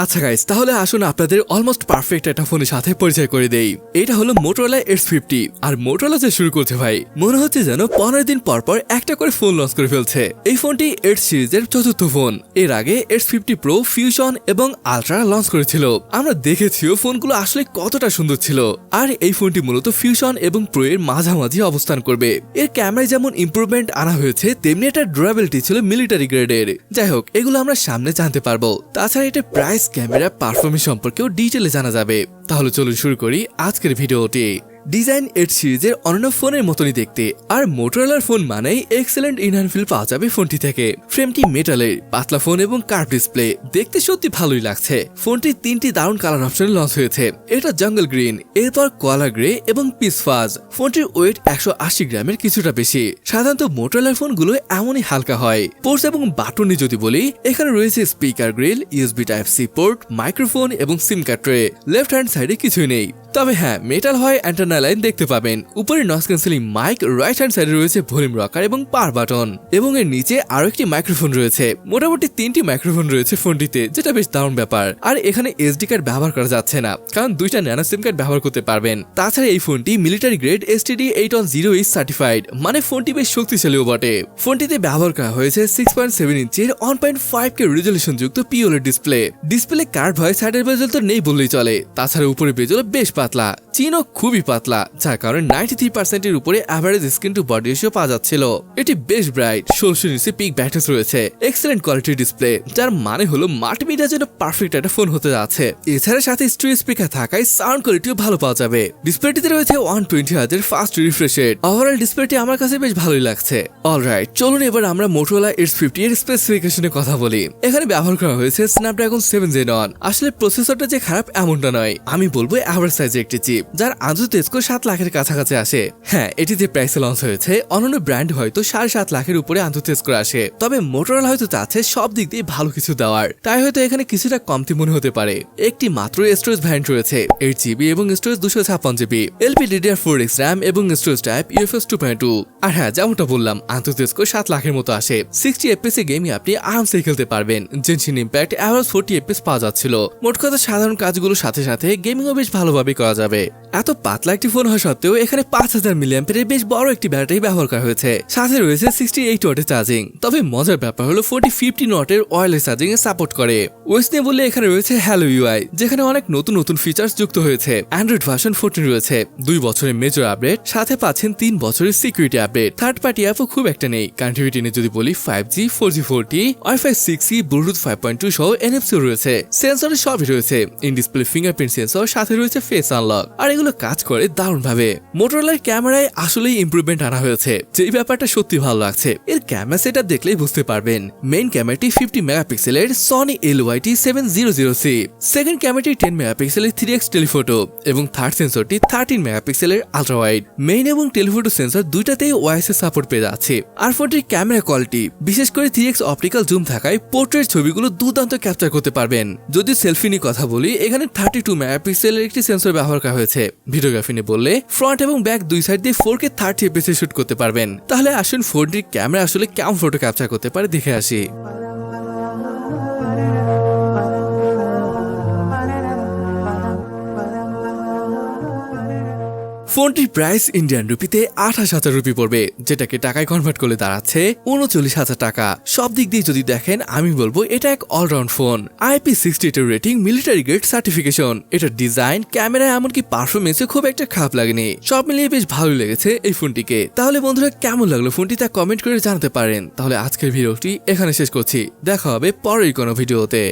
আচ্ছা গাইস, তাহলে আসুন আপনাদের অলমোস্ট পারফেক্ট একটা ফোনের সাথে পরিচয় করে দেই। এটা হলো Motorola Edge 50 আর Motorola যে শুরু করছে ভাই, মনে হচ্ছে যেন 15 দিন পর পর একটা করে ফোন লঞ্চ করে ফেলছে। এই ফোনটি Edge সিরিজের চতুর্থ ফোন। এর আগে Edge 50 Pro, Fusion এবং Ultra লঞ্চ করেছিল। আমরা দেখেছিও ফোনগুলো আসলে কতটা সুন্দর ছিল। আর এই ফোনটি মূলত Fusion এবং Pro এর মাঝামাঝি অবস্থান করবে। এর ক্যামেরায় যেমন ইমপ্রুভমেন্ট আনা হয়েছে, তেমনি এটার ডিউরেবিলিটি ছিল মিলিটারি গ্রেডের। যাই হোক, এগুলো আমরা সামনে জানতে পারবো। তাছাড়া এটা প্রাইস, ক্যামেরা, পারফরমেন্স সম্পর্কেও ডিটেইলে জানা যাবে। তাহলে চলুন শুরু করি আজকের ভিডিওটি। ডিজাইন এড সিরিজের অন্যান্য ফোনের মতনই দেখতে, আর মোটরোলার ফোন মানেই এক্সেলেন্ট ইনহ্যান্ড ফিল পাওয়া যাবে ফোনটি থেকে। ফ্রেমটি মেটালের, পাতলা ফোন এবং কার্ভ ডিসপ্লে, দেখতে সত্যি ভালোই লাগছে। ফোনটি 3টি দারুণ কালার অপশনে লঞ্চ হয়েছে। এটা জঙ্গল গ্রিন, এরপর কলা গ্রে এবং পিস ফাজ। ফোনটির ওয়েট 180 গ্রামের কিছুটা বেশি। সাধারণত মোটরোলার ফোনগুলো এমনই হালকা হয়। পোর্টস এবং বাটনে যদি বলি, এখানে রয়েছে speaker grill, USB type C port, microphone এবং SIM card tray. Left hand সাইডে কিছুই নেই, তবে হ্যাঁ, মেটাল হয় অ্যান্টেনা লাইন দেখতে পাবেন। উপরে noise cancelling mic, right hand সাইডে রয়েছে ভলিউম রকার এবং পাওয়ার বাটন, এবং এর নিচে আরো একটি মাইক্রোফোন রয়েছে। মোটামুটি 3টি মাইক্রোফোন রয়েছে ফোনটিতে, যেটা বেশ দারুণ ব্যাপার। আর এখানে এসডি কার্ড ব্যবহার করা যাচ্ছে না, কারণ 2টা ন্যানো সিম কার্ড ব্যবহার করতে পারবেন। তাছাড়া এই ফোনটি military grade STD 810H certified, মানে ফোনটি বেশ শক্তিশালীও বটে। ফোনটিতে ব্যবহার করা হয়েছে 6.7 ইঞ্চির 1.5K রেজলিউশন যুক্ত POLED ডিসপ্লে কার্ভ হয়, সাইডের বেজল তো নেই বললেই চলে। তাছাড়া উপরে বেজল বেশ পাতলা, চিনও খুবই পাতলা, যার কারণে 93% এর উপরে average screen to body ratio পাওয়া যাচ্ছিল। এটি বেশ ব্রাইট, 1600 নিচে পিক ব্রাইটনেস রয়েছে, এক্সেলেন্ট কোয়ালিটির ডিসপ্লে, যার মানে হলো মাল্টিমিডিয়ার জন্য পারফেক্ট একটা ফোন হতে যাচ্ছে। এছাড়া সাথে স্টিরিও স্পিকার থাকায় সাউন্ড কোয়ালিটিও ভালো পাওয়া যাবে। ডিসপ্লেটিতে রয়েছে 120 hertz fast refresh rate. Overall ডিসপ্লেটি আমার কাছে বেশ ভালোই লাগছে। অলরাইট, চলুন এবার আমরা Motorola Edge 50 এর স্পেসিফিকেশনে কথা বলি। এখানে ব্যবহার করা হয়েছে স্ন্যাপড্রাগন 7 Gen 1। আসলে প্রসেসরটা যে খারাপ এমনটা নয়, আমি বলবো এভারেজ সাইজের একটি চিপ, যার আন্তর্জাতিক স্কোর 7 লাখের কাছাকাছি আসে। হ্যাঁ, এটি যে প্রাইসে লঞ্চ হয়েছে, অন্যান্য ব্র্যান্ড হয়তো 7.5 লাখের উপরে আন্তর্জাতিক স্কোর আসে। তবে Motorola হয়তো চাচ্ছে সব দিক দিয়ে ভালো কিছু দেওয়ার, তাই হয়তো এখানে কিছুটা কমতি মনে হতে পারে। একটি মাত্র স্টোরেজ ভ্যারিয়েন্ট রয়েছে, 8GB এবং স্টোরেজ 256GB, LPDDR4X RAM এবং স্টোরেজ টাইপ UFS 2.2। আর হ্যাঁ, যেমনটা বললাম, আন্তর্জাতিক স্কোর 7 লাখের মতো আসে। 60 FPS এ গেমিং আপনি আরামসে খেলতে পারবেন। জেনশিন ইম্প্যাক্ট অ্যাভারেজ 40 FPS পাওয়া যাচ্ছিল। মোট কথা, সাধারণ কাজগুলোর সাথে সাথে গেমিংও বেশ ভালোভাবে করা যাবে। এত পাতলা একটি ফোন হওয়া সত্ত্বেও এখানে 5000 মিলিঅ্যাম্পিয়ারের বেশ বড় একটি ব্যাটারি ব্যবহার করা হয়েছে। সাথে রয়েছে 68 ওয়াটের চার্জিং। তবে মজার ব্যাপার হলো 50 ওয়াটের ওয়্যারলেস চার্জিং এ সাপোর্ট করে। ওএস নিয়ে বললে এখানে রয়েছে হ্যালো UI, যেখানে অনেক নতুন ফিচার্স যুক্ত হয়েছে। অ্যান্ড্রয়েড ভার্সন 14 রয়েছে, 2 বছরের মেজর আপডেট, সাথে পাচ্ছেন 3 বছরের সিকিউরিটি আপডেট। থার্ড পার্টি অ্যাপও খুব একটা নেই। কানেক্টিভিটি নিয়ে যদি বলি, 5G, 4G, 4T, Wi-Fi 6E, Bluetooth 5.2 সহ NFC রয়েছে। সেন্সরের সবই রয়েছে, ইন ডিসপ্লে ফিঙ্গারপ্রিন্ট সেন্সর, সাথে রয়েছে ফেস আনলক, আর এগুলো কাজ করে দারুণ ভাবে। মোটরোলার ক্যামেরায় আসলেই ইমপ্রুভমেন্ট আনা হয়েছে, যেই ব্যাপারটা সত্যি ভালো লাগছে। এর ক্যামেরা সেটআপ দেখলেই বুঝতে পারবেন। মেইন ক্যামেরাটি 50 মেগাপিক্সেলের Sony LYT700C, সেকেন্ড ক্যামেরাটি 10 মেগাপিক্সেলের 3x টেলিফটো এবং থার্ড সেন্সরটি 13 মেগাপিক্সেলের আলট্রা ওয়াইড। মেইন এবং টেলিফটো সেন্সর দুইটাতেই ওয়াইস এর সাপোর্ট পেয়ে যাচ্ছে। আর ফোনটির ক্যামেরা কোয়ালিটি, বিশেষ করে 3x অপটিক্যাল জুম থাকায় পোর্ট্রেট ছবিগুলো দুর্দান্ত ক্যাপচার করতে পারবেন। যদি সেলফি নিয়ে কথা বলি, এখানে 32 মেগাপিক্সেলের একটি সেন্সর ব্যবহার করা হয়েছে। ভিডিওগ্রাফি নিয়ে বললে, ফ্রন্ট এবং ব্যাক দুই সাইড দিয়ে 4K 30 FPS শুট করতে পারবেন। তাহলে আসুন ফোনটির ক্যামেরা আসলে কেমন ফটো ক্যাপচার করতে পারে দেখে আসি। ফোনটির প্রাইস ইন্ডিয়ান রুপিতে 28,000 রুপি পড়বে, যেটাকে টাকায় কনভার্ট করলে দাঁড়াচ্ছে 39,000 টাকা। সব দিক দিয়ে যদি দেখেন, আমি বলবো এটা এক all round phone. IP68 rating, military grade certification. এটা ডিজাইন, ক্যামেরা, এমনকি পারফরমেন্সে খুব একটা খারাপ লাগেনি। সব মিলিয়ে বেশ ভালো লেগেছে এই ফোনটিকে। তাহলে বন্ধুরা, কেমন লাগলো ফোনটি তা কমেন্ট করে জানাতে পারেন। তাহলে আজকের ভিডিওটি এখানে শেষ করছি, দেখা হবে পরের কোনো ভিডিওতে।